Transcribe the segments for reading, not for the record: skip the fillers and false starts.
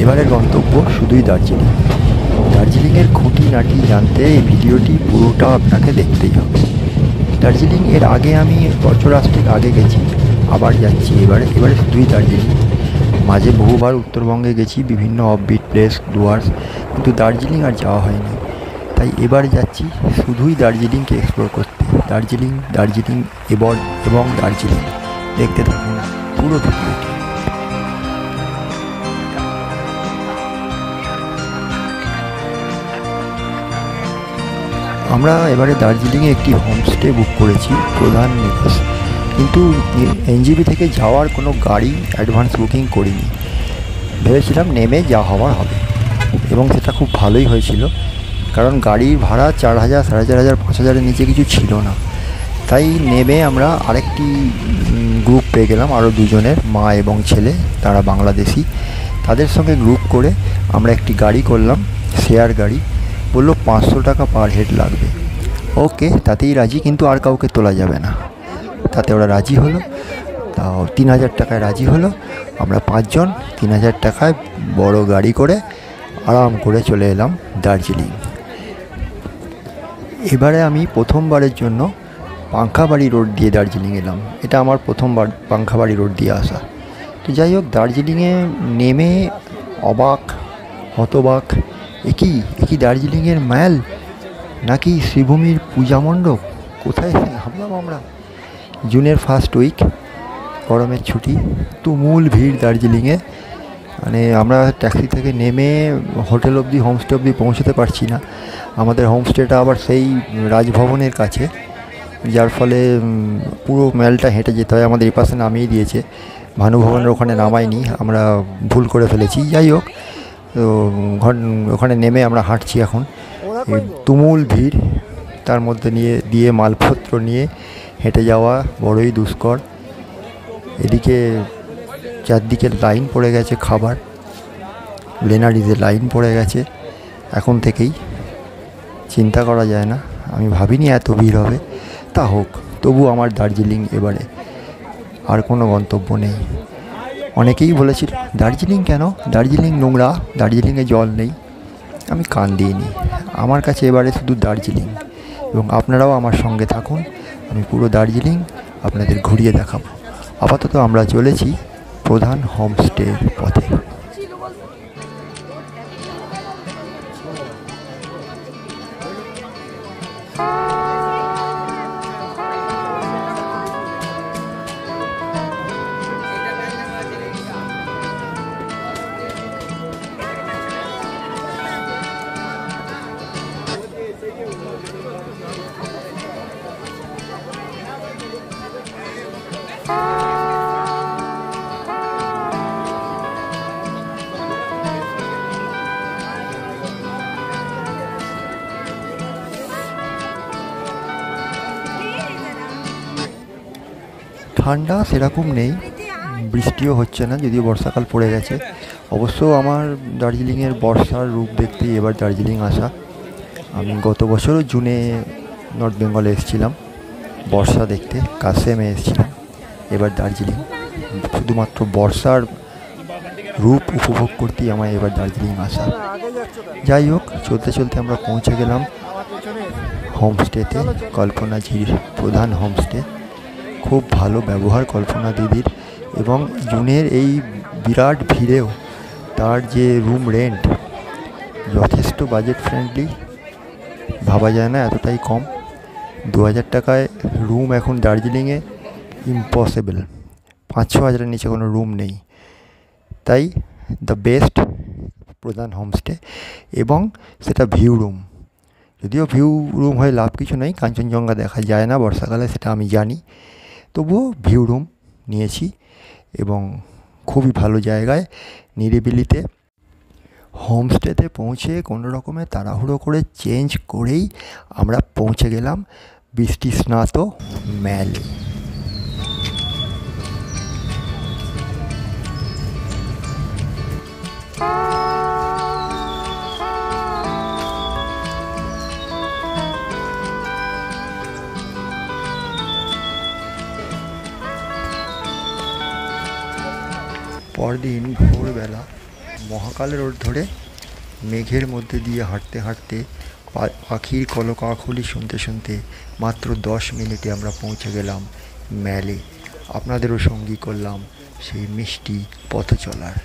এবারের গন্তব্য শুধুই দার্জিলিং। দার্জিলিংয়ের খুঁটিনাটি জানতে এই ভিডিওটি পুরোটা আপনাকে দেখতেই হবে। দার্জিলিং এর আগে আমি বছর আসতে আগে গেছি, আবার যাচ্ছি এবারে শুধুই দার্জিলিং। মাঝে বহুবার উত্তরবঙ্গে গেছি, বিভিন্ন অফবিট প্লেস, ডুয়ার্স, কিন্তু দার্জিলিং আর যাওয়া হয়নি। তাই এবার যাচ্ছি শুধুই দার্জিলিংকে এক্সপ্লোর করতে। দার্জিলিং এবং দার্জিলিং দেখতে থাকুন পুরো ভিডিওটি। আমরা এবারে দার্জিলিংয়ে একটি হোমস্টে বুক করেছি, প্রধান নিবাস। কিন্তু এনজেপি থেকে যাওয়ার কোনো গাড়ি অ্যাডভান্স বুকিং করিনি। ভেবেছিলাম নেমে যা হওয়ার হবে, এবং সেটা খুব ভালোই হয়েছিল, কারণ গাড়ির ভাড়া 4,000, 4,500, 5,000-এর নিচে কিছু ছিল না। তাই নেমে আমরা আরেকটি গ্রুপ পেয়ে গেলাম, আরও দুজনের, মা এবং ছেলে, তারা বাংলাদেশি। তাদের সঙ্গে গ্রুপ করে আমরা একটি গাড়ি করলাম, শেয়ার গাড়ি। বললো 500 টাকা পার হেড লাগবে। ওকে, তাতেই রাজি, কিন্তু আর কাউকে তোলা যাবে না। তাতে ওরা রাজি হলো, তাও 3,000 টাকায় রাজি হলো। আমরা 5 জন 3,000 টাকায় বড় গাড়ি করে আরাম করে চলে এলাম দার্জিলিং। এবারে আমি প্রথমবারের জন্য পাংখাবাড়ি রোড দিয়ে দার্জিলিং এলাম। এটা আমার প্রথমবার পাংখাবাড়ি রোড দিয়ে আসা। তো যাই হোক, দার্জিলিংয়ে নেমে অবাক, হতবাক। একই দার্জিলিংয়ের ম্যাল, নাকি শ্রীভূমির পূজা মণ্ডপ? কোথায় নামলাম আমরা? জুনের ফার্স্ট উইক, গরমের ছুটি, তুমুল ভিড় দার্জিলিংয়ে। মানে আমরা ট্যাক্সি থেকে নেমে হোটেল অবধি, হোমস্টে অবধি পৌঁছতে পারছি না। আমাদের হোমস্টেটা আবার সেই রাজভবনের কাছে, যার ফলে পুরো মেলটা হেঁটে যেতে হয়। আমাদের এই পাশে নামিয়ে দিয়েছে, ভানুভবনের ওখানে নামায়নি, আমরা ভুল করে ফেলেছি। যাই হোক, তো ওখানে নেমে আমরা হাঁটছি এখন। তুমুল ভিড়, তার মধ্যে দিয়ে মালপত্র নিয়ে হেঁটে যাওয়া বড়ই দুষ্কর। এদিকে চারদিকে লাইন পড়ে গেছে, খাবার লেনারিজে লাইন পড়ে গেছে এখন থেকেই। চিন্তা করা যায় না, আমি ভাবিনি এত ভিড় হবে। তা হোক, তবু আমার দার্জিলিং এবারে আর কোনো গন্তব্য নেই। অনেকেই বলেছিল দার্জিলিং কেন, দার্জিলিং নোংরা, দার্জিলিংয়ে জল নেই। আমি কান দিইনি। আমার কাছে এবারে শুধু দার্জিলিং, এবং আপনারাও আমার সঙ্গে থাকুন। আমি পুরো দার্জিলিং আপনাদের ঘুরিয়ে দেখাবো। আপাতত আমরা চলেছি প্রধান হোমস্টের পথে। ঠান্ডা সেরকম নেই, বৃষ্টিও হচ্ছে না, যদিও বর্ষাকাল পড়ে গেছে। অবশ্য আমার দার্জিলিংয়ের বর্ষার রূপ দেখতেই এবার দার্জিলিং আসা। আমি গত বছরও জুনে নর্থ বেঙ্গলে এসেছিলাম বর্ষা দেখতে, কাসেমে এসেছিলাম। এবার দার্জিলিং, শুধুমাত্র বর্ষার রূপ উপভোগ করতেই আমার এবার দার্জিলিং আসা। যাই হোক, চলতে চলতে আমরা পৌঁছে গেলাম হোমস্টেতে, কল্পনাজির প্রধান হোমস্টে। খুব ভালো ব্যবহার কল্পনা দিদির, এবং জুনের এই বিরাট ভিড়েও তার যে রুম রেন্ট যথেষ্ট বাজেট ফ্রেন্ডলি, ভাবা যায় না এতটাই কম। 2,000 টাকায় রুম এখন দার্জিলিংয়ে ইম্পসিবল। 5-6 হাজারের নিচে কোনো রুম নেই। তাই দ্য বেস্ট প্রধান হোমস্টে, এবং সেটা ভিউ রুম। যদিও ভিউ রুম হয়ে লাভ কিছু নেই, কাঞ্চনজঙ্ঘা দেখা যায় না বর্ষাকালে, সেটা আমি জানি। তবুও ভিউ রুম নিয়েছি, এবং খুবই ভালো জায়গায়, নিরিবিলিতে। হোমস্টেতে পৌঁছে কোনো রকমে তাড়াহুড়ো করে চেঞ্জ করেই আমরা পৌঁছে গেলাম বৃষ্টি স্নাত ম্যাল। পরদিন ভোরবেলা মহাকাল রোড ধরে মেঘের মধ্যে দিয়ে হাঁটতে হাঁটতে পাখির কলকাকলি শুনতে শুনতে মাত্র 10 মিনিটে আমরা পৌঁছে গেলাম ম্যালে। আপনাদেরও সঙ্গী করলাম সেই মিষ্টি পথ চলার।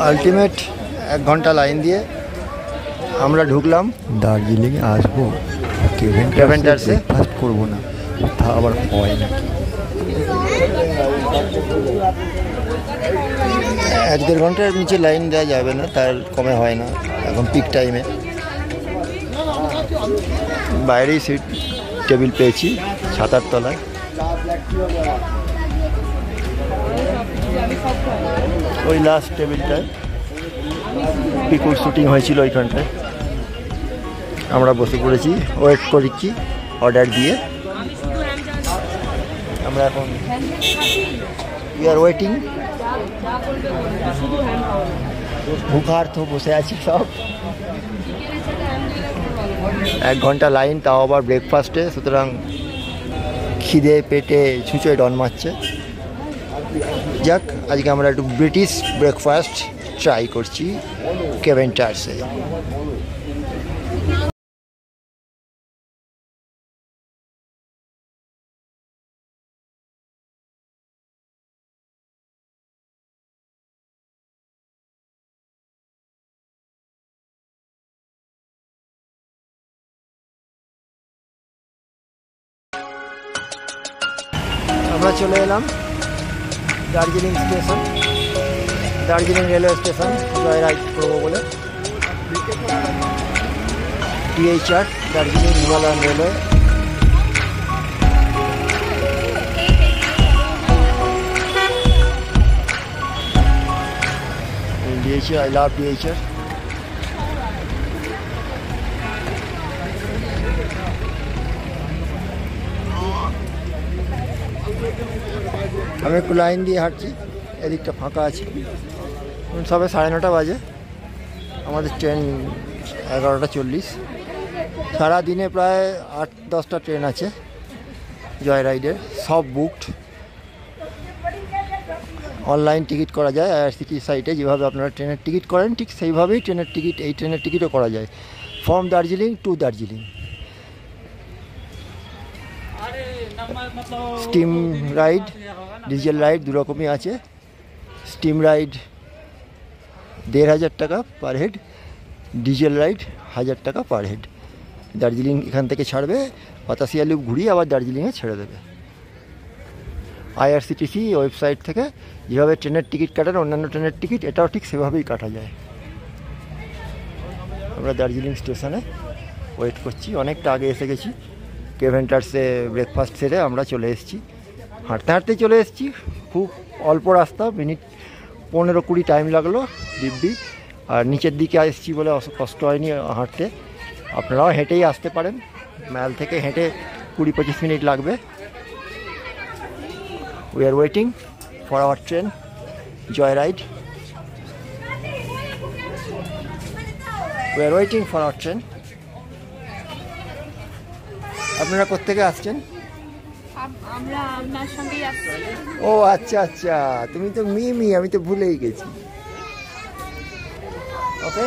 আলটিমেট 1 ঘন্টা লাইন দিয়ে আমরা ঢুকলাম। দার্জিলিংয়ে আসবো, কেভেন্টার্সে ফার্স্ট করবো না, তা আবার হয় না। 1-1.5 ঘন্টার নিচে লাইন দেওয়া যাবে না, তার কমে হয় না এখন পিক টাইমে। বাইরেই সিট টেবিল পেয়েছি ছাতার তলায়। ওই লাস্ট টেবিলটায় পিকুর শুটিং হয়েছিল ওইখানটায় আমরা বসে পড়েছি, ওয়েট করছি অর্ডার দিয়ে। আমরা এখন উই আর ওয়েটিং, ভুখার্থ বসে আছি সব। 1 ঘন্টা লাইন, তাও আবার ব্রেকফাস্টে, সুতরাং খিদে পেটে ছুঁচোয় ডন মারছে। যাক, আজকে আমরা একটু ব্রিটিশ ব্রেকফাস্ট ট্রাই করছি কেভেন্টার্সে। আমরা চলে এলাম Darjeeling station, Darjeeling railway station. Joy ride করবো বলে DHR Darjeeling Himalayan railway. DHR, I love DHR. আমি একটু লাইন দিয়ে হাঁটছি, এদিকটা ফাঁকা আছে। সবে 9:30 বাজে, আমাদের ট্রেন 11:40। সারাদিনে প্রায় 8-10টা ট্রেন আছে জয় রাইডের, সব বুকড। অনলাইন টিকিট করা যায় IRCTC সাইটে, যেভাবে আপনারা ট্রেনের টিকিট করেন ঠিক সেইভাবেই ট্রেনের টিকিট, এই ট্রেনের টিকিটও করা যায় from Darjeeling to Darjeeling. Steam ride, diesel ride দু রকমই আছে। স্টিম রাইড 1,500 টাকা পার হেড, ডিজেল রাইড 1000 টাকা পার হেড। দার্জিলিং এখান থেকে ছাড়বে, পাতাসিয়া লুপ ঘুরিয়ে আবার দার্জিলিংয়ে ছেড়ে দেবে। IRCTC ওয়েবসাইট থেকে যেভাবে ট্রেনের টিকিট কাটান অন্যান্য ট্রেনের টিকিট, এটাও ঠিক সেভাবেই কাটা যায়। আমরা দার্জিলিং স্টেশনে ওয়েট করছি, অনেকটা আগে এসে গেছি। কেভেন্টার্সে ব্রেকফাস্ট সেরে আমরা চলে এসেছি, হাঁটতে হাঁটতেই চলে এসেছি। খুব অল্প রাস্তা, মিনিট 15-20 টাইম লাগলো দিব্যি। আর নিচের দিকে এসেছি বলে কষ্ট হয়নি হাঁটতে। আপনারাও হেঁটেই আসতে পারেন, ম্যাল থেকে হেঁটে 20-25 মিনিট লাগবে। We are waiting for our train joy ride. We are waiting for our train. আপনারা কোত্থেকে আসছেন? আমরা আপনার সঙ্গেই আসছি। ও আচ্ছা আচ্ছা, তুমি তো মিমি, আমি তো ভুলেই গেছি। ওকে,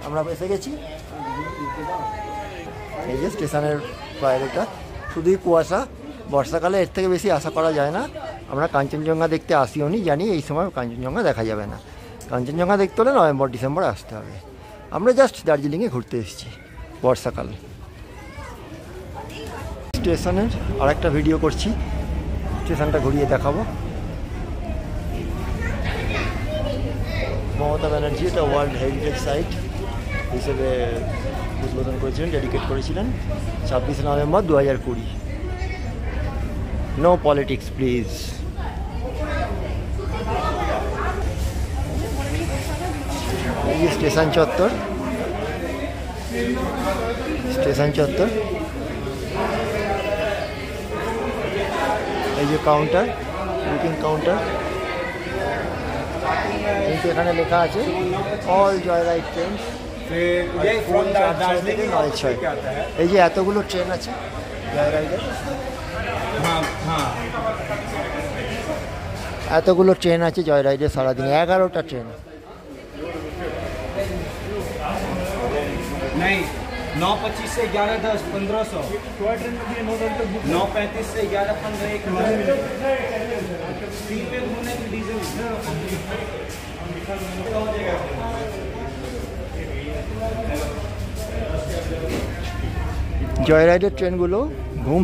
আমরা এসে গেছি। এই যে স্টেশনের বাইরেটা শুধুই কুয়াশা, বর্ষাকালে এর থেকে বেশি আশা করা যায় না। আমরা কাঞ্চনজঙ্ঘা দেখতে আসিও নি, জানি এই সময় কাঞ্চনজঙ্ঘা দেখা যাবে না। কাঞ্চনজঙ্ঘা দেখতে হলে নভেম্বর ডিসেম্বর আসতে হবে। আমরা জাস্ট দার্জিলিংয়ে ঘুরতে এসেছি বর্ষাকাল। স্টেশনের আর একটা ভিডিও করছি, স্টেশনটা ঘুরিয়ে দেখাবো। মমতা ব্যানার্জি এটা ওয়ার্ল্ড হেরিটেজ সাইট হিসেবে উদ্বোধন করেছিলেন, ডেডিকেট করেছিলেন 26 নভেম্বর 2020। No politics please. এই যে স্টেশন চত্বর, স্টেশন চত্বর। এই যে কাউন্টার, বুকিং কাউন্টার। কিন্তু এখানে লেখা আছে অল জয়রাইড ট্রেন 9:06। এই যে এতগুলো ট্রেন আছে জয়রাইডের, এতগুলো ট্রেন আছে জয়রাইডের সারাদিনে, 11টা ট্রেন। नहीं 9:25 से 11:10 1500, 9:35 से 11:15 1 स्पीड पे घूमने की डीजल জয়রাইডের ট্রেনগুলো ঘুম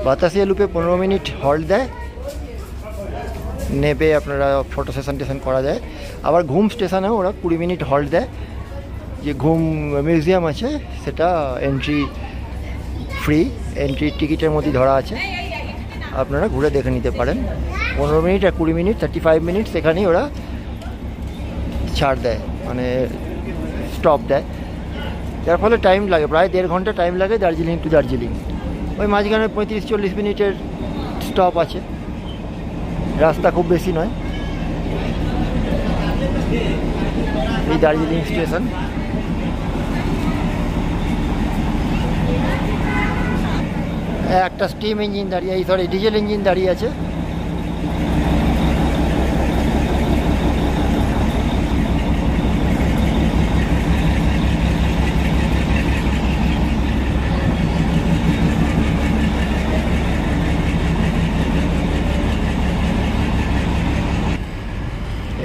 বাতাসিয়া লুপে 15 মিনিট হল্ট দেয়, নেবে আপনারা ফটো সেশন টেশন করা যায়। আবার ঘুম স্টেশনেও ওরা 20 মিনিট হল্ট দেয়। যে ঘুম মিউজিয়াম আছে সেটা এন্ট্রি ফ্রি, এন্ট্রি টিকিটের মধ্যে ধরা আছে, আপনারা ঘুরে দেখে নিতে পারেন। 15 মিনিট আর 20 মিনিট 35 মিনিট সেখানেই ওরা ছাড় দেয়, মানে স্টপ দেয়, যার ফলে টাইম লাগে, প্রায় 1.5 ঘন্টা টাইম লাগে দার্জিলিং টু দার্জিলিং। ওই মাঝখানে 35-40 মিনিটের স্টপ আছে, রাস্তা খুব বেশি নয়। এই দার্জিলিং স্টেশন। একটা স্টিম ইঞ্জিন দাঁড়িয়ে, সরি ডিজেল ইঞ্জিন দাঁড়িয়ে আছে।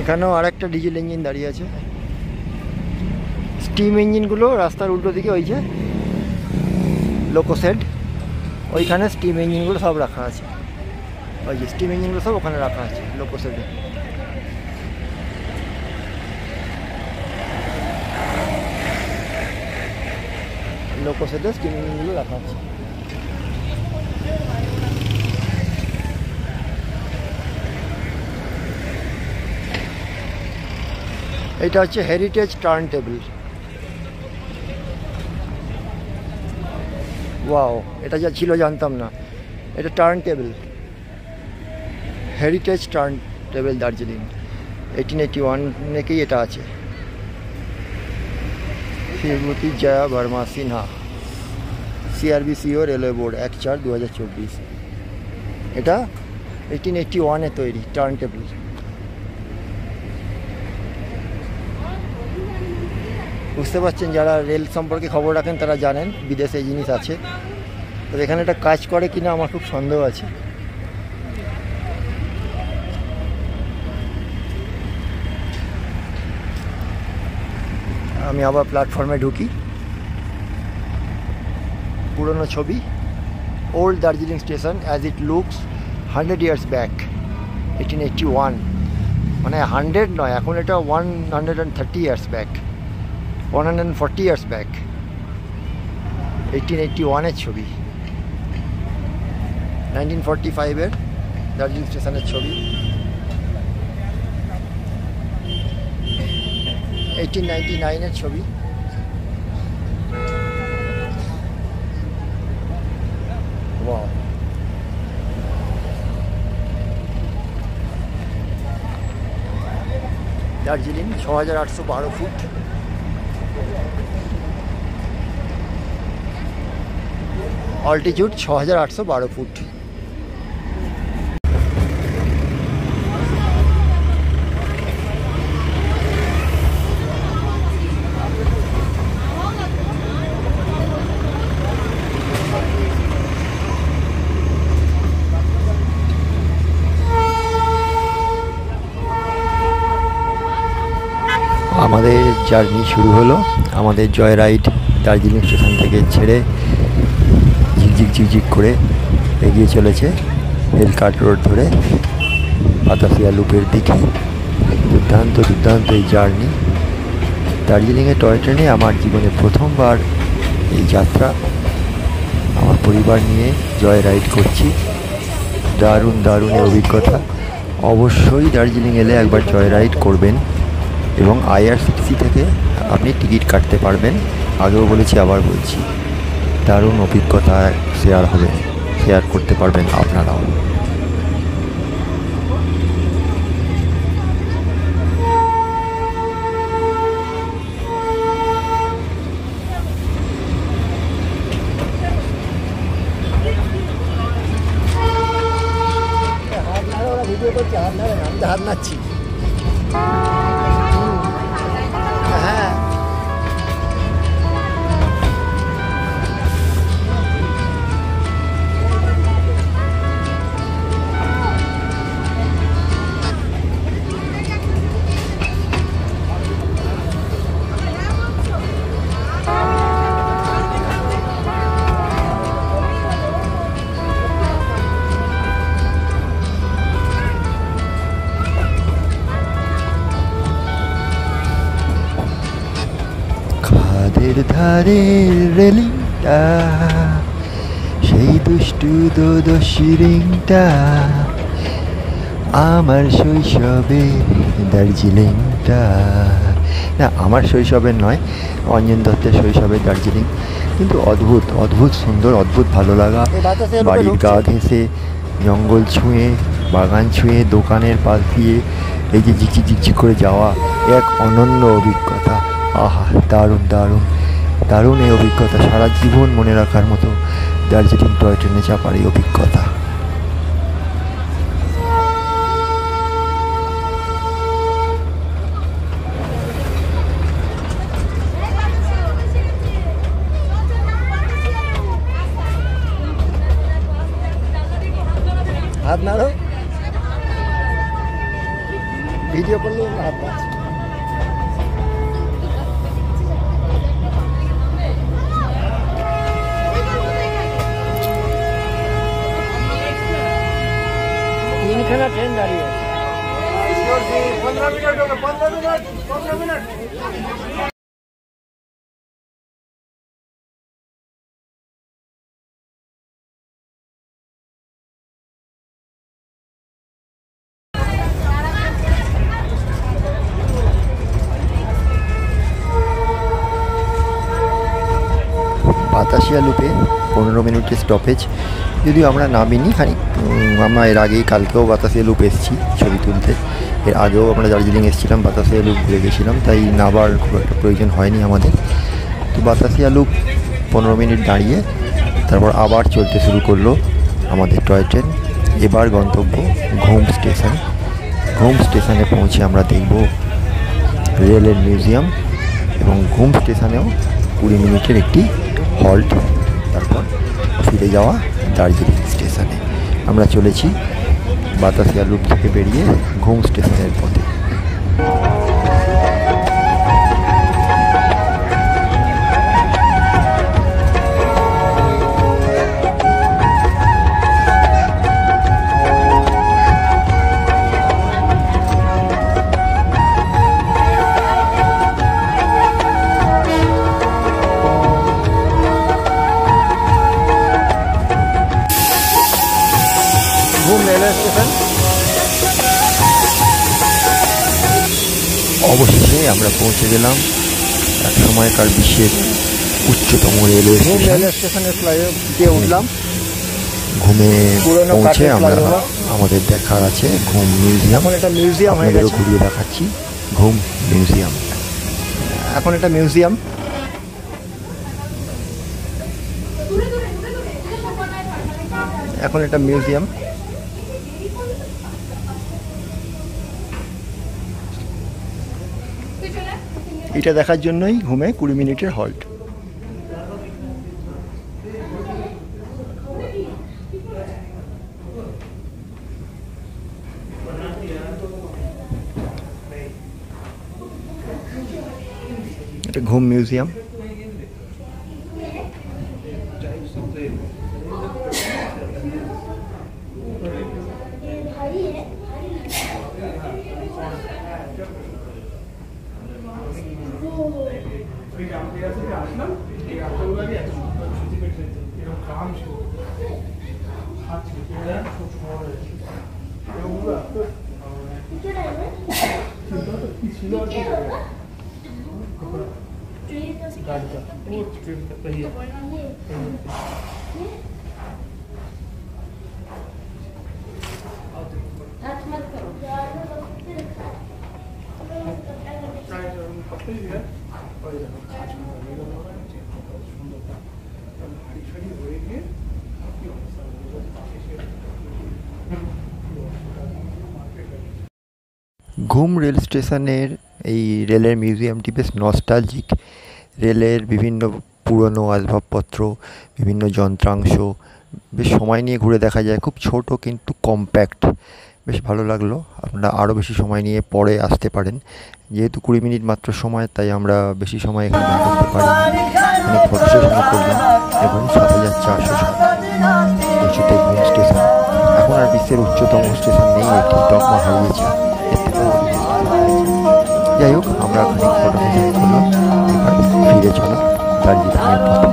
এখানেও আরেকটা ডিজেল ইঞ্জিন দাঁড়িয়ে আছে। স্টিম ইঞ্জিনগুলো রাস্তার উল্টো দিকে, ওই যে লোকোশেড, ওইখানে স্টিম ইঞ্জিনগুলো সব রাখা আছে। ওই যে স্টিম ইঞ্জিনগুলো সব ওখানে রাখা আছে লোকোশেডে। লোকোশেডে স্টিম ইঞ্জিনগুলো রাখা আছে। এটা হচ্ছে হেরিটেজ টার্ন টেবিল। ওয়াও, এটা যা ছিল জানতাম না, এটা turn table, heritage turn table Darjeeling 1881 থেকেই এটা আছে। Shrimati Jaya Barma Sinha, CRBCO railway board 1/4/2024। এটা 1881-এ তৈরি টার্ন টেবিল। বুঝতে পারছেন, যারা রেল সম্পর্কে খবর রাখেন তারা জানেন বিদেশে এই জিনিস আছে। তবে এখানে এটা কাজ করে কিনা আমার খুব সন্দেহ আছে। আমি আবার প্ল্যাটফর্মে ঢুকি। পুরনো ছবি, old Darjeeling station as it looks 100 years back, 1881। মানে 100 নয়, এখন এটা 130 years ব্যাক, 140 years ব্যাক। 1881-এর ছবি, 1945-এর দার্জিলিং স্টেশনের ছবি, 1899-এর ছবি। Wow, Darjeeling 6812 foot. Altitude 6812 foot. Journey শুরু হলো। আমাদের জয় রাইড দার্জিলিং স্টেশন থেকে ছেড়ে ঝিকঝিক ঝিকঝিক করে এগিয়ে চলেছে রেলকাট রোড ধরে বাতাসিয়া লুপের দিকে। দুর্দান্ত দুর্দান্ত এই জার্নি। দার্জিলিংয়ে টয় ট্রেনে আমার জীবনে প্রথমবার এই যাত্রা। আমার পরিবার নিয়ে জয় রাইড করছি। দারুণ দারুণ এই অভিজ্ঞতা। অবশ্যই দার্জিলিং এলে একবার জয় রাইড করবেন এবং আইআরসিটিসি থেকে আপনি টিকিট কাটতে পারবেন। আগেও বলেছি, আবার বলছি, দারুণ অভিজ্ঞতা শেয়ার করতে পারবেন আপনারাও। ভিডিও করছি, হাত নাড়েন, আমি তো হাত নাড়ছি। হ্যাঁ, খাদের ধারে রেলিংটা, সেই দুষ্টু দোদশী রিংটা, আমার শৈশবে দার্জিলিংটা। না, আমার শৈশবের নয়, অঞ্জন দত্তের শৈশবের দার্জিলিং। কিন্তু অদ্ভুত অদ্ভুত সুন্দর, অদ্ভুত ভালো লাগা। বাড়ির গা ঘেঁষে, জঙ্গল ছুঁয়ে, বাগান ছুঁয়ে, দোকানের পাশ দিয়ে এই যে ঝিকঝিক ঝিকঝিক করে যাওয়া, এক অনন্য অভিজ্ঞতা। আহা, দারুণ দারুণ দারুণ এই অভিজ্ঞতা। সারা জীবন মনে রাখার মতো দার্জিলিং টয় ট্রেনে চাপার এই অভিজ্ঞতা। হাত নাড়ো, ভিডিও করলে হাত নাড়ছে। তিনখানা ট্রেন দাঁড়িয়ে আছে। 15 মিনিট হবে, 15 মিনিট। বাতাসিয়া লুপে 15 মিনিটের স্টপেজ। যদিও আমরা নামিনি, আমরা এর আগেই কালকেও বাতাসিয়া লুপ এসেছি ছবি তুলতে। এর আগেও আমরা দার্জিলিং এসেছিলাম, বাতাসিয়া লুপ ঘুরে গেছিলাম, তাই নাবার খুব একটা প্রয়োজন হয়নি আমাদের। তো বাতাসিয়া লুপ 15 মিনিট দাঁড়িয়ে তারপর আবার চলতে শুরু করলো আমাদের টয় ট্রেন। এবার গন্তব্য ঘুম স্টেশন। ঘুম স্টেশনে পৌঁছে আমরা দেখব রেলের মিউজিয়াম এবং ঘুম স্টেশনেও 20 মিনিটের একটি হল্ট, তারপর ফিরে যাওয়া দার্জিলিং স্টেশনে। আমরা চলেছি বাতাসিয়া লুপ থেকে বেরিয়ে ঘুম স্টেশনের পথে। ঘুম রেলওয়ে স্টেশন। অবশেষে আমরা পৌঁছে গেলাম এক সময়কার বিশ্বের উচ্চতম রেলওয়ে স্টেশনের ফ্লাইওভারে উঠলাম। ঘুমে পৌঁছে আমরা আমাদের দেখার আছে ঘুম মিউজিয়াম। এটা মিউজিয়াম আপনাদেরও ঘুরিয়ে দেখাচ্ছি। ঘুম মিউজিয়াম, এখন এটা মিউজিয়াম। এখন এটা মিউজিয়াম। এটা দেখার জন্যই ঘুমে 20 মিনিটের হল্ট। এটা ঘুম মিউজিয়াম। ঘুম রেল স্টেশনের এই রেলের মিউজিয়ামটি বেশ নস্টালজিক। রেলের বিভিন্ন পুরনো আসবাবপত্র, বিভিন্ন যন্ত্রাংশ বেশ সময় নিয়ে ঘুরে দেখা যায়। খুব ছোট কিন্তু কম্প্যাক্ট, বেশ ভালো লাগলো। আপনারা আরও বেশি সময় নিয়ে পরে আসতে পারেন। যেহেতু 20 মিনিট মাত্র সময়, তাই আমরা বেশি সময় এখানে না করতে পারি। অনেক ফটো সেশন করলাম এবং 7407 হচ্ছে ঘুম স্টেশন। এখন আর বিশ্বের উচ্চতম স্টেশন নেই, একটি ডগমা হারিয়েছে। যাই হোক, আমরা খানিক ফটো সেশন করলাম, এবার ফিরে চলা দার্জিলিংয়ের পথে।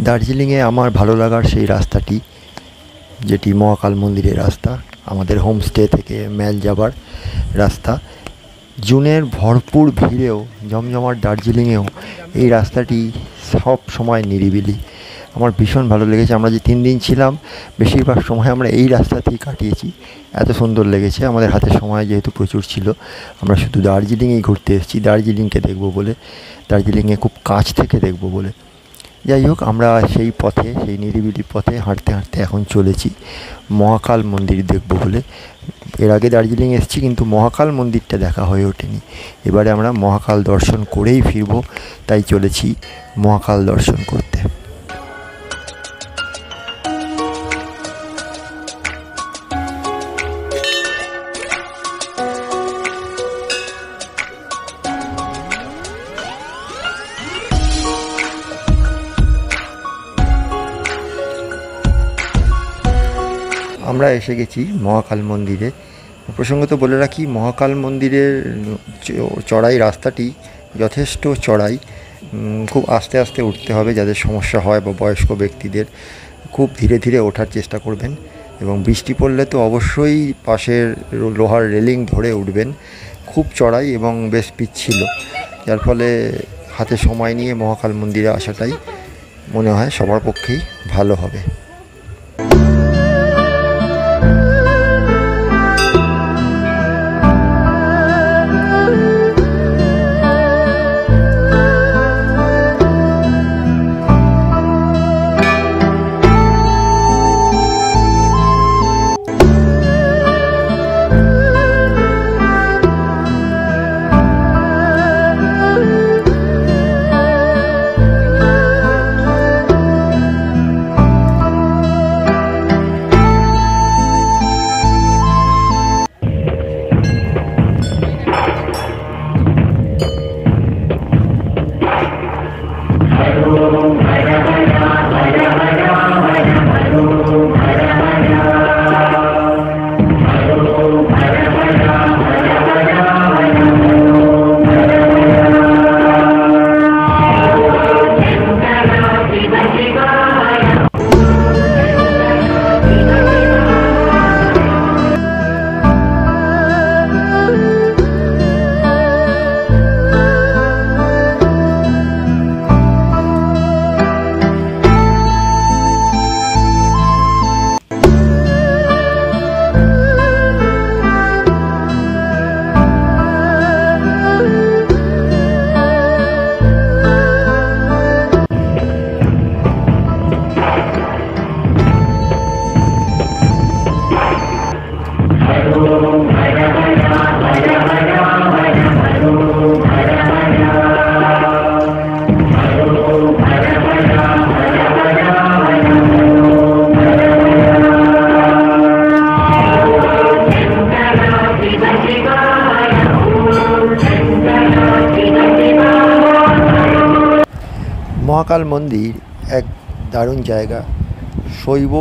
দার্জিলিংয়ে আমার ভালো লাগার সেই রাস্তাটি, যেটি মহাকাল মন্দিরের রাস্তা, আমাদের হোমস্টে থেকে ম্যাল যাবার রাস্তা। জুনের ভরপুর ভিড়েও, জমজমাট দার্জিলিংয়েও এই রাস্তাটি সব সময় নিরিবিলি। আমার ভীষণ ভালো লেগেছে। আমরা যে 3 দিন ছিলাম, বেশিরভাগ সময় আমরা এই রাস্তাতেই কাটিয়েছি। এত সুন্দর লেগেছে। আমাদের হাতে সময় যেহেতু প্রচুর ছিল, আমরা শুধু দার্জিলিংয়েই ঘুরতে এসেছি, দার্জিলিংকে দেখব বলে, দার্জিলিংয়ে খুব কাছ থেকে দেখব বলে। যাই হোক, আমরা সেই পথে, সেই নিরিবিলি পথে হাঁটতে হাঁটতে এখন চলেছি মহাকাল মন্দির দেখব বলে। এর আগে দার্জিলিং এসেছি, কিন্তু মহাকাল মন্দিরটা দেখা হয়ে ওঠেনি। এবারে আমরা মহাকাল দর্শন করেই ফিরব, তাই চলেছি মহাকাল দর্শন করতে। আমরা এসে গেছি মহাকাল মন্দিরে। প্রসঙ্গত বলে রাখি, মহাকাল মন্দিরের চড়াই রাস্তাটি যথেষ্ট চড়াই, খুব আস্তে আস্তে উঠতে হবে। যাদের সমস্যা হয় বা বয়স্ক ব্যক্তিদের, খুব ধীরে ধীরে ওঠার চেষ্টা করবেন। এবং বৃষ্টি পড়লে তো অবশ্যই পাশের লোহার রেলিং ধরে উঠবেন। খুব চড়াই এবং বেশ পিচ্ছিল, যার ফলে হাতে সময় নিয়ে মহাকাল মন্দিরে আসাটাই মনে হয় সবার পক্ষেই ভালো হবে। মহাকাল মন্দির এক দারুণ জায়গা। শৈব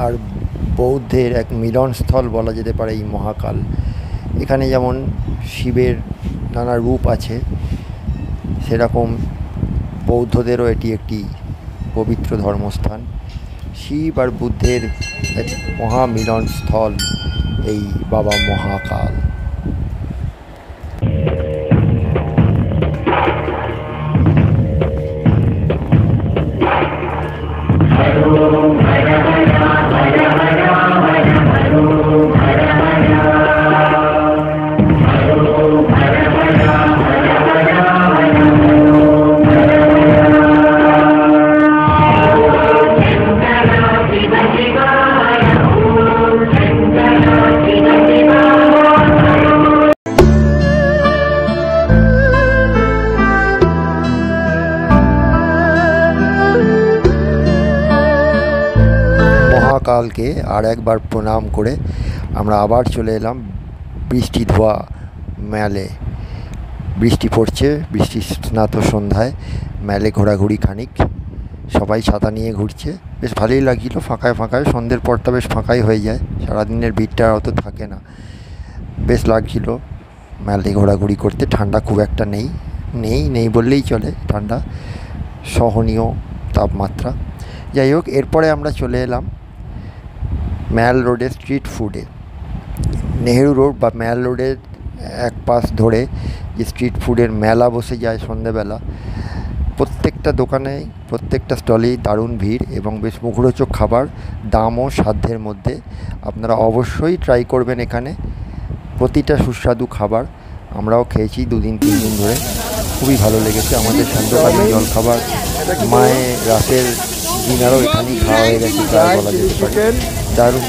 আর বৌদ্ধের এক মিলনস্থল বলা যেতে পারে এই মহাকাল। এখানে যেমন শিবের নানা রূপ আছে, সেরকম বৌদ্ধদেরও এটি একটি পবিত্র ধর্মস্থান। শিব আর বুদ্ধের এক মহামিলনস্থল এই বাবা মহাকাল। মহাকালকে আর একবার প্রণাম করে আমরা আবার চলে এলাম বৃষ্টি ধোয়া ম্যালে। বৃষ্টি পড়ছে, বৃষ্টি স্নাত সন্ধ্যায় ম্যালে ঘোরাঘুরি খানিক, সবাই ছাতা নিয়ে ঘুরছে। বেশ ভালোই লাগছিল, ফাঁকায় ফাঁকায়। সন্ধ্যের পরটা বেশ ফাঁকাই হয়ে যায়, সারাদিনের ভিড়টা অত থাকে না। বেশ লাগছিল ম্যালে ঘোরাঘুরি করতে। ঠান্ডা খুব একটা নেই, নেই বললেই চলে, ঠান্ডা সহনীয় তাপমাত্রা। যাই হোক, এরপরে আমরা চলে এলাম ম্যাল রোডের স্ট্রিট ফুডে। নেহেরু রোড বা ম্যাল রোডের এক পাশ ধরে যে স্ট্রিট ফুডের মেলা বসে যায় সন্ধ্যেবেলা, প্রত্যেকটা দোকানে, প্রত্যেকটা স্টলেই দারুণ ভিড় এবং বেশ মুখরোচক খাবার, দামও সাধ্যের মধ্যে। আপনারা অবশ্যই ট্রাই করবেন এখানে, প্রতিটা সুস্বাদু খাবার। আমরাও খেয়েছি 2-3 দিন ধরে, খুবই ভালো লেগেছে। আমাদের সান্ধ্যকালীন জলখাবার, মায়ের রাতের ডিনারও এখানেই খাওয়া হয়ে গেছে প্রায় বলা যেতে পারে।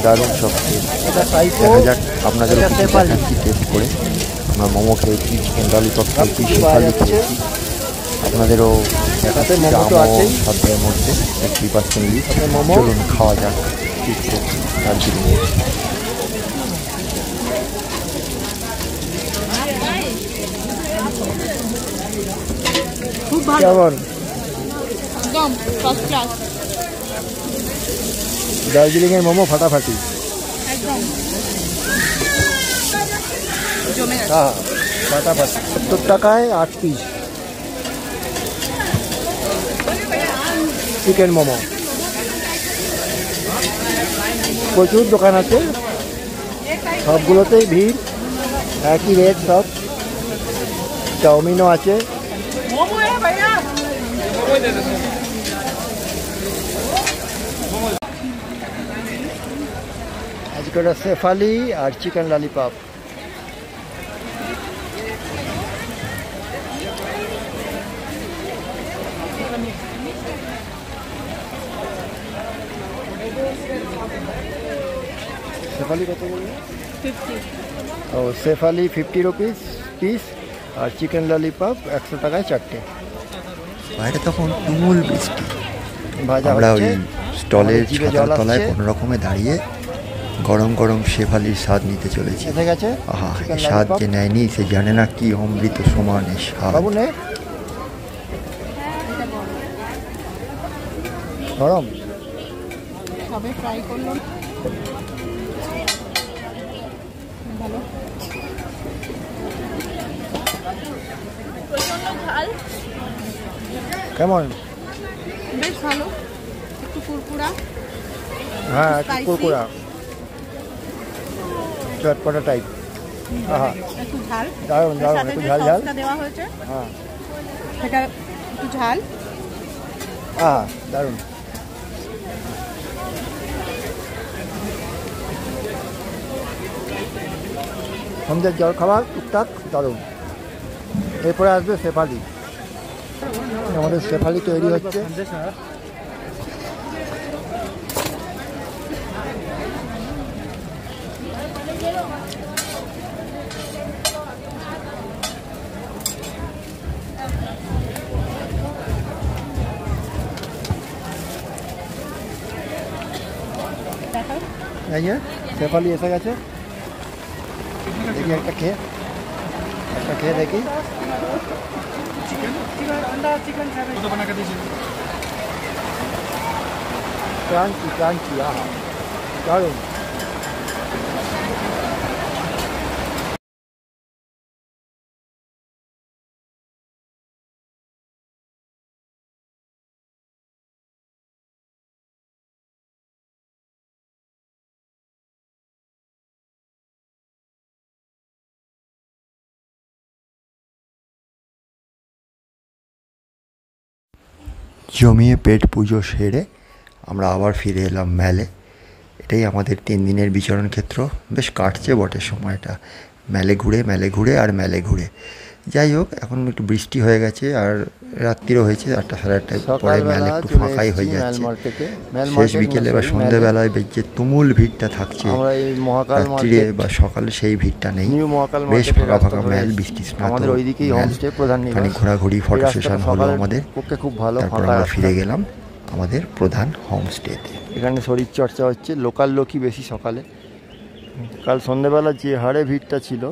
দারুণ সব খেয়ে দেখা যাক আপনাদেরও কিছু দেখাচ্ছি টেস্ট করে। আমরা মোমো খেয়েছি, চিকেন ললিপপ খেয়েছি, শেফালি খেয়েছি। আপনাদেরও দেখাতে সাধ্যের মধ্যে 50% চলুন খাওয়া যাক দার্জিলিং। খুব ভালো, কেমন একদম ফার্স্ট ক্লাস। দার্জিলিংয়ের মোমো ফাটাফাটি, একদম জমে গেছে। হ্যাঁ ফাটাফাটি। 70 টাকায় 8 পিস চিকেন মোমো। প্রচুর দোকান আছে, সবগুলোতেই ভিড়, একই রেট সব। চাউমিনও আছে। আজকে ওটা শেফালি আর চিকেন ললিপপ। শেফালি কত বলবো? 50। ও শেফালি 50 রুপিস পিস, আর চিকেন ললিপপ 100 টাকায় 4টে। বাইরে তখন তুমুল বৃষ্টি, আমরা ওই স্টলের ছাতার তলায় কোনো রকমে দাঁড়িয়ে গরম গরম শেফালির স্বাদ নিতে চলেছি। আহা, এই স্বাদ যে নেয়নি সে জানে না কি অমৃত সমান এই স্বাদ। গরম সবে ট্রাই করলাম, ভালো। প্রচন্ড ঝাল, কেমন? বেশ ভালো, একটু কুরকুরা। হ্যাঁ একটু কুরকুরা, চটপটা টাইপ। হ্যাঁ একটু ঝাল, দারুণ একটু ঝাল ঝাল দেওয়া হয়েছে। হ্যাঁ সেটা একটু ঝাল। হ্যাঁ দারুণ। সন্ধ্যের জল খাবার টুকটাক দারুণ। এরপরে আসবে শেফালি। আমাদের শেফালি তৈরি হচ্ছে। এই যে শেফালি এসে গেছে, দেখি একটা খেয়ে দেখি। चिकन अंडा चिकन बना के दीजिए। ক্রাঞ্চি ক্রাঞ্চি, আহা দারুণ। জমিয়ে পেট পুজো সেরে আমরা আবার ফিরে এলাম ম্যালে। এটাই আমাদের 3 দিনের বিচরণ ক্ষেত্র। বেশ কাটছে বটে সময়টা, ম্যালে ঘুরে আর ম্যালে ঘুরে। যাই হোক, এখন একটু বৃষ্টি হয়ে গেছে আর রাত্রিরও হয়েছে, 8টা সাড়ে 8টায় পরে ম্যাল একটু ফাঁকাই হয়ে যাচ্ছে। শেষ বিকেলে বা সন্ধ্যেবেলায় বেশ যে তুমুল ভিড়টা থাকছে, রাত্রিরে বা সকালে সেই ভিড়টা নেই। বেশ ফাঁকা ফাঁকা ম্যাল, বৃষ্টি স্নাত খানিক ঘোরাঘুরি, ফটো সেশন হলো আমাদের। খুব ভালো, তারপর আমরা ফিরে গেলাম আমাদের প্রধান হোমস্টেতে। এখানে শরীরচর্চা হচ্ছে, লোকাল লোকই বেশি সকালে। কাল সন্ধ্যেবেলা যে হারে ভিড়টা ছিল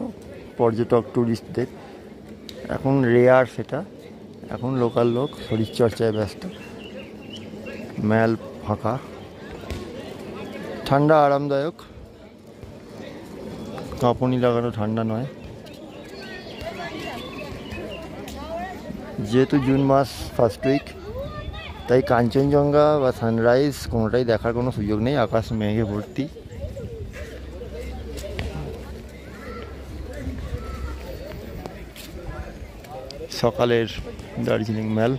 পর্যটক ট্যুরিস্টদের, এখন রেয়ার সেটা। এখন লোকাল লোক শরীরচর্চায় ব্যস্ত। ম্যাল ফাঁকা, ঠান্ডা আরামদায়ক, কাঁপুনি লাগানো ঠান্ডা নয়। যেহেতু জুন মাস ফার্স্ট উইক, তাই কাঞ্চনজঙ্ঘা বা সানরাইজ কোনোটাই দেখার কোনো সুযোগ নেই, আকাশ মেঘে ভর্তি। সকালের দার্জিলিং ম্যাল।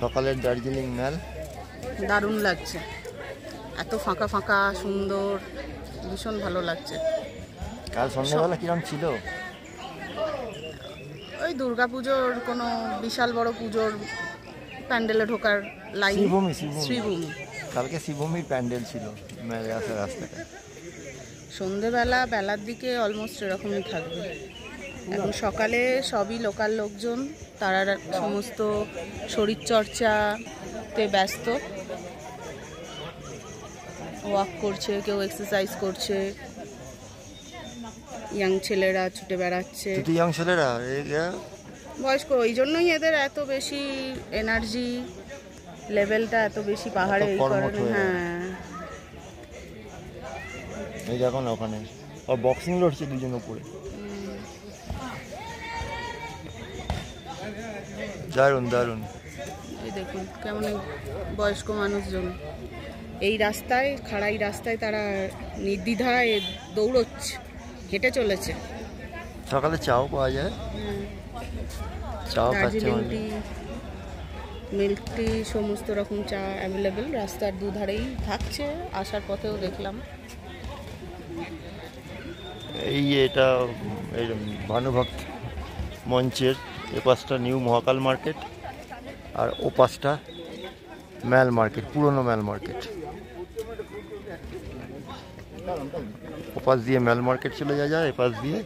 সকালের দার্জিলিং ম্যাল দারুণ লাগছে, এত ফাঁকা ফাঁকা সুন্দর, ভীষণ ভালো লাগছে। কাল সন্ধ্যাবেলা কিরম ছিল? ওই দুর্গাপুজোর কোনো বিশাল বড় পুজোর প্যান্ডেলে ঢোকার লাইন। শ্রীভূমি কালকে শ্রীভূমির প্যান্ডেল ছিল মেলে আসার রাস্তাটা। সন্ধেবেলা বেলার দিকে অলমোস্ট এরকমই থাকবে। এখন সকালে সবই লোকাল লোকজন, তারা সমস্ত শরীরচর্চাতে ব্যস্ত, ওয়াক করছে, কেউ এক্সারসাইজ করছে, ইয়াং ছেলেরা ছুটে বেড়াচ্ছে। ইয়াং ছেলেরা বয়স্ক, ওই জন্যই এদের এত বেশি এনার্জি লেভেলটা এত বেশি পাহাড়ে। এই কারণে হ্যাঁ, এই দেখো না ওখানে বক্সিং লড়ছে দুজন উপরে, দারুণ দারুণ। এই দেখুন কেমন বয়স্ক মানুষজন এই রাস্তায়, খাড়াই রাস্তায় তারা নির্দ্বিধায় দৌড়চ্ছে, হেঁটে চলেছে। সকালে চাও পাওয়া যায়, চাও দার্জিলিং টি, মিল্ক টি, সমস্ত রকম চা অ্যাভেলেবেল রাস্তার দুধারেই থাকছে। আসার পথেও দেখলাম। এই এটা ভানুভক্ত মঞ্চের এপাশটা নিউ মহাকাল মার্কেট আর ওপাশটা ম্যাল মার্কেট, পুরনো ম্যাল মার্কেট। ওপাশ দিয়ে ম্যাল মার্কেট চলে যায়, এপাশ দিয়ে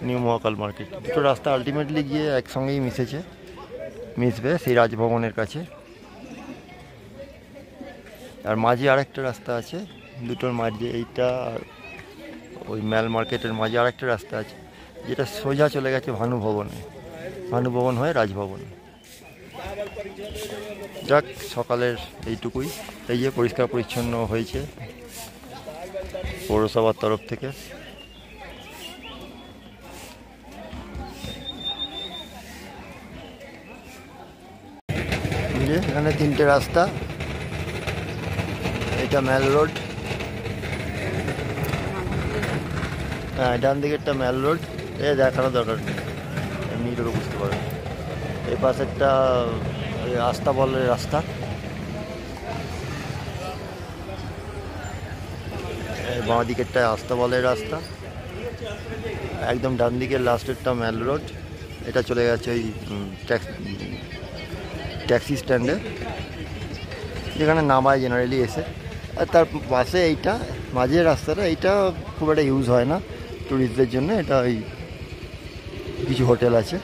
নিউ মহাকাল মার্কেট। দুটো রাস্তা আলটিমেটলি গিয়ে একসঙ্গেই মিশবে সেই রাজভবনের কাছে। আর মাঝে আরেকটা রাস্তা আছে, দুটোর মাঝে এইটা আর ওই ম্যাল মার্কেটের মাঝে আরেকটা রাস্তা আছে, যেটা সোজা চলে গেছে ভানুভবন হয়ে রাজভবন। যাক, সকালের এইটুকুই। এই যে পরিষ্কার পরিচ্ছন্ন হয়েছে পৌরসভার তরফ থেকে। এখানে 3টে রাস্তা, এটা ম্যাল রোড, হ্যাঁ ডান দিকেরটা ম্যাল রোড। এ দেখানো দরকার নেই, এমনি তোকে বুঝতে পারবে। এই পাশেরটা আস্তাবলের রাস্তা, বাঁ দিকেরটা আস্তাবলের রাস্তা, একদম ডান দিকের লাস্টেরটা ম্যাল রোড। এটা চলে গেছে ওই ট্যাক্সি স্ট্যান্ডে, যেখানে নামায় জেনারেলি এসে। আর তার পাশে এইটা মাঝের রাস্তাটা, এইটা খুব একটা ইউজ হয় না ট্যুরিস্টদের জন্য। এটা ওই কিছু হোটেল আছে।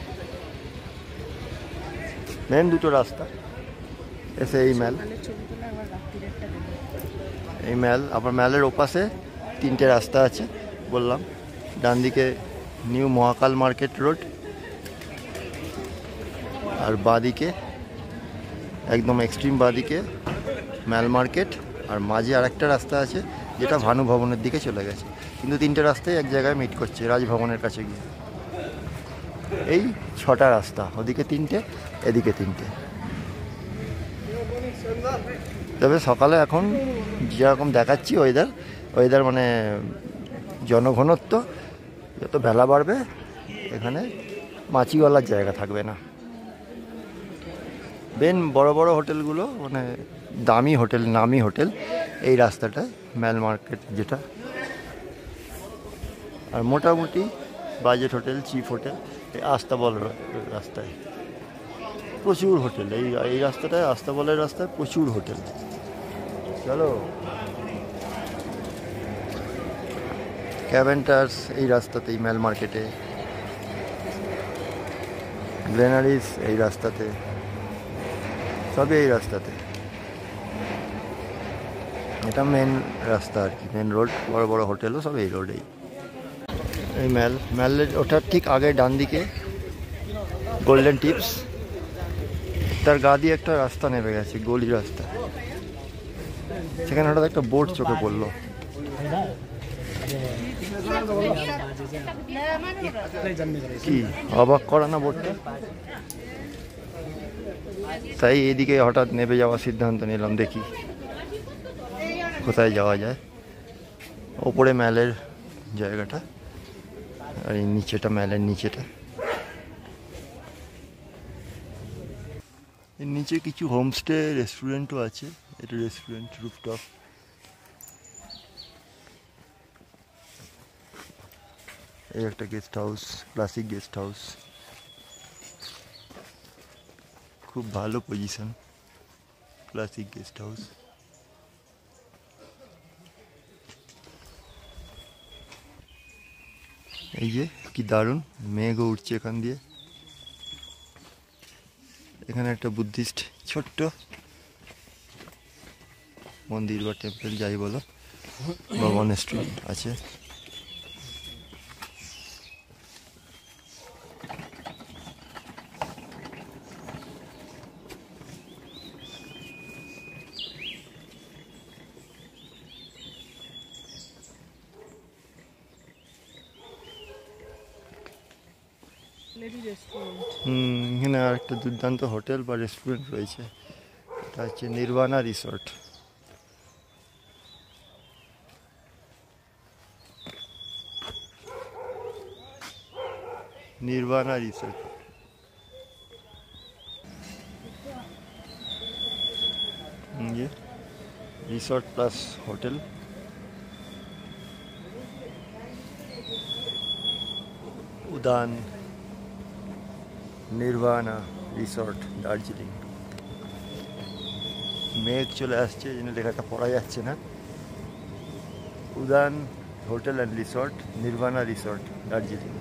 মেন দুটো রাস্তা এসে এই ম্যাল, আবার ম্যালের ওপাশে 3টে রাস্তা আছে বললাম। ডান দিকে নিউ মহাকাল মার্কেট রোড, আর বাঁদিকে একদম এক্সট্রিম বাঁদিকে ম্যাল মার্কেট, আর মাঝে আরেকটা রাস্তা আছে যেটা ভানু ভবনের দিকে চলে গেছে, কিন্তু তিনটে রাস্তায় এক জায়গায় মিট করছে রাজভবনের কাছে গিয়ে। এই 6টা রাস্তা, ওদিকে 3টে, এদিকে 3টে। তবে সকালে এখন যেরকম দেখাচ্ছি ওয়েদার মানে জনঘনত্ব, যত বেলা বাড়বে এখানে মাছিওয়ালার জায়গা থাকবে না। বড় বড় হোটেলগুলো মানে দামি হোটেল, নামি হোটেল এই রাস্তাটায়, ম্যাল মার্কেট যেটা, আর মোটামুটি বাজেট হোটেল, চিপ হোটেল এই আস্তাবল রাস্তায় প্রচুর হোটেল। এই রাস্তাটায়, আস্তাবলের রাস্তায় প্রচুর হোটেল। চলো, ক্যাভেন্টার্স এই রাস্তাতেই, ম্যাল মার্কেটে, গ্লেনারিস এই রাস্তাতে, সবই এই রাস্তাতে। এটা মেন রাস্তা আর কি, মেন রোড। বড় বড় হোটেলও সব এই রোডেই। এই ম্যালের ওঠার ঠিক আগে ডান দিকে গোল্ডেন টিপস, তার গা দিয়ে একটা রাস্তা নেমে গেছে, গলি রাস্তা। সেখানে হঠাৎ একটা বোর্ড চোখে পড়লো। কি অবাক করা না বোর্ডটা? তাই এদিকে হঠাৎ নেমে যাওয়ার সিদ্ধান্ত নিলাম, দেখি কোথায় যাওয়া যায়। ওপরে ম্যালের জায়গাটা, আর এই নিচেটা ম্যালের নিচেটা। এর নিচে কিছু হোমস্টে, রেস্টুরেন্টও আছে। এটা রেস্টুরেন্ট, রুফটপ। এই একটা guest house, classic guest house, খুব ভালো পজিশন, ক্লাসিক গেস্ট হাউস। এই যে কি দারুণ মেঘও উঠছে এখান দিয়ে। এখানে একটা বুদ্ধিস্ট ছোট্ট মন্দির বা টেম্পল যাই বলো, বা মনেস্ট্রি আছে। এখানে আর একটা দুর্দান্ত হোটেল বা রেস্টুরেন্ট রয়েছে, এটা হচ্ছে Nirvana resort. Nirvana resort resort plus hotel. Udan Nirvana resort, Darjeeling. মেঘ চলে আসছে, এই জন্য লেখাটা পড়া যাচ্ছে না। Udan hotel and resort, Nirvana resort, Darjeeling.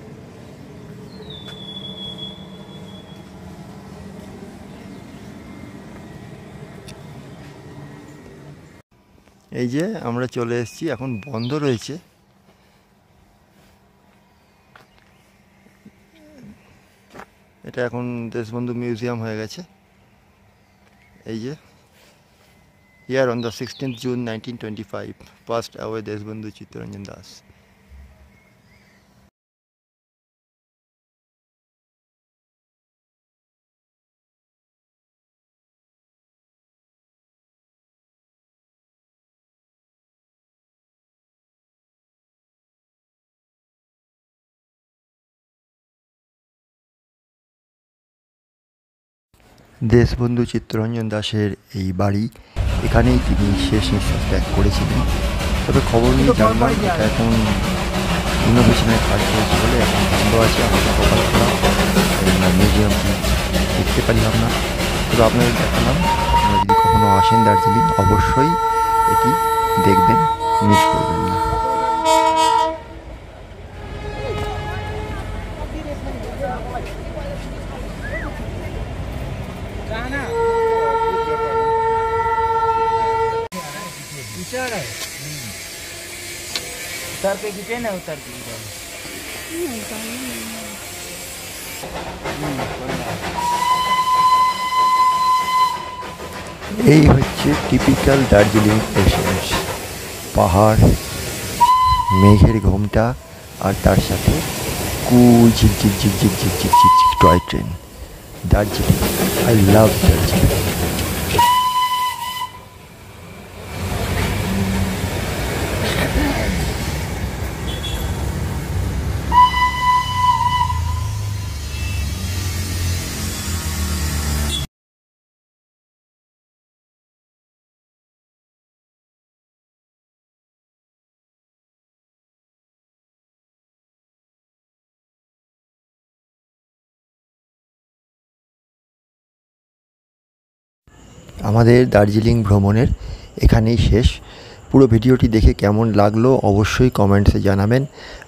এই যে আমরা চলে এসেছি, এখন বন্ধ রয়েছে। এটা এখন দেশবন্ধু মিউজিয়াম হয়ে গেছে। এই যে here on the 16th June 1925 passed away Deshbandhu Chittaranjan Das. Deshbandhu Chittaranjan দাসের এই বাড়ি, এখানেই তিনি শেষ নিঃশ্বাস ত্যাগ করেছিলেন। তবে খবর নিয়ে জানলাম এটা এখন ইনোভেশনের কাজ চলছে বলে এখন বন্ধ আছে, আমাদের প্রকাশ করা মিউজিয়ামটি দেখতে পারলাম না। তবে আপনাদের দেখালাম, আপনারা যদি কখনো আসেন দার্জিলিং অবশ্যই এটি দেখবেন, মিস করবেন না। उतर के खींचे ना, उतर के खींचे। এই হচ্ছে টিপিক্যাল দার্জিলিং এসেন্স, পাহাড়, মেঘের ঘোমটা, আর তার সাথে ঝিকঝিক ঝিকঝিক ঝিকঝিক ঝিকঝিক toy train. Darjeeling, I love Darjeeling. আমাদের দার্জিলিং ভ্রমণের এখানেই শেষ। পুরো ভিডিওটি দেখে কেমন লাগলো অবশ্যই কমেন্টসে জানাবেন।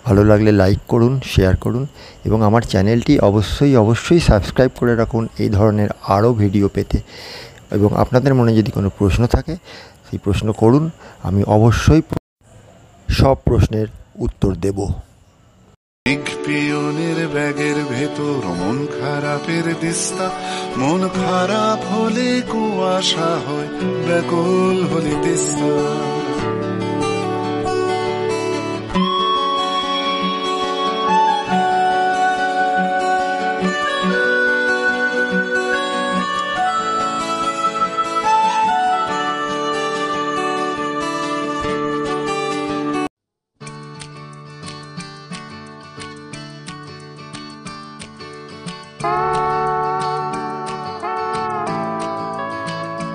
ভালো লাগলে লাইক করুন, শেয়ার করুন এবং আমার চ্যানেলটি অবশ্যই সাবস্ক্রাইব করে রাখুন এই ধরনের আরও ভিডিও পেতে। এবং আপনাদের মনে যদি কোনো প্রশ্ন থাকে সেই প্রশ্ন করুন, আমি অবশ্যই সব প্রশ্নের উত্তর দেব। পিয়নের ব্যাগের ভেতর মন খারাপের দিস্তা, মন খারাপ হলে কুয়াশা হয়, ব্যাকুল হলে তিস্তা।